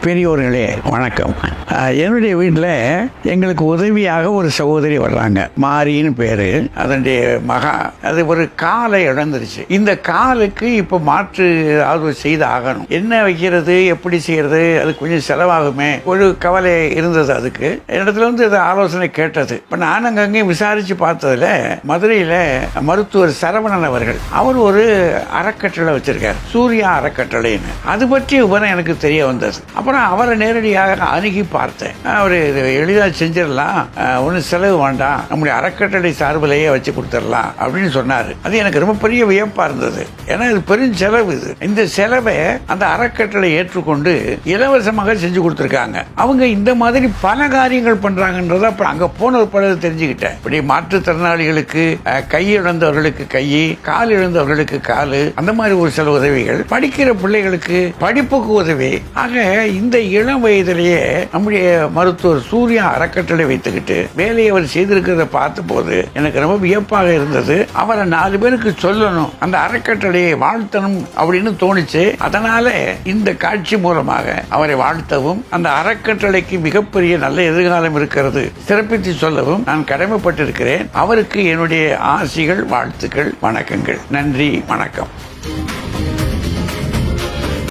பெரியோர்களே வணக்கம். என்னுடைய வீட்டில் எங்களுக்கு உதவியாக ஒரு சகோதரி வர்றாங்க. மாரின்னு பேரு. அதனுடைய மகா அது ஒரு காலை இழந்துருச்சு. இந்த காலுக்கு இப்போ மாற்று ஏதாவது செய்து ஆகணும். என்ன வைக்கிறது, எப்படி செய்யறது, அது கொஞ்சம் செலவாகுமே ஒரு கவலை இருந்தது. அதுக்கு இடத்துல வந்து அது ஆலோசனை கேட்டது. இப்போ நான் அங்கங்கே விசாரிச்சு பார்த்ததுல மதுரையில் மருத்துவர் சரவணன் அவர்கள், அவர் ஒரு அறக்கட்டளை வச்சிருக்கார், சூர்யா அறக்கட்டளைன்னு. அது பற்றி விவரம் எனக்கு தெரிய வந்தது. அப்புறம் அவரை நேரடியாக அணுகி பார்த்தேன். அவர் எளிதாக செஞ்சிடலாம், ஒன்றும் செலவு வேண்டாம், நம்முடைய அறக்கட்டளை சார்பிலேயே வச்சு கொடுத்துடலாம் அப்படின்னு சொன்னார். அது எனக்கு ரொம்ப பெரிய வியப்பா இருந்தது. ஏன்னா இது பெரும் செலவு. இது இந்த செலவை அந்த அறக்கட்டளை ஏற்றுக்கொண்டு இலவசமாக செஞ்சு கொடுத்துருக்காங்க. அவங்க இந்த மாதிரி பல காரியங்கள் பண்றாங்கன்றத அப்புறம் அங்க போன ஒரு படம் தெரிஞ்சுக்கிட்டேன். இப்படி மாற்றுத்திறனாளிகளுக்கு கை இழந்தவர்களுக்கு கை, கால் இழந்தவர்களுக்கு காலு, அந்த மாதிரி ஒரு சில உதவிகள், படிக்கிற பிள்ளைகளுக்கு படிப்புக்கு உதவி. ஆக இந்த இளம் வயதிலேயே நம்முடைய மருத்துவர் சூர்யா அறக்கட்டளை வைத்துக்கிட்டு வேலையை அவர் செய்திருக்கிறத பார்த்த போது எனக்கு ரொம்ப வியப்பாக இருந்தது. அவரை 4 பேருக்கு சொல்லணும், அந்த அறக்கட்டளையை வாழ்த்தணும் அப்படின்னு தோணுச்சு. அதனால இந்த காட்சி மூலமாக அவரை வாழ்த்தவும், அந்த அறக்கட்டளைக்கு மிகப்பெரிய நல்ல எதிர்காலம் இருக்கிறது சிறப்பித்து சொல்லவும் நான் கடமைப்பட்டிருக்கிறேன். அவருக்கு என்னுடைய ஆசிகள், வாழ்த்துக்கள், வணக்கங்கள். நன்றி, வணக்கம்.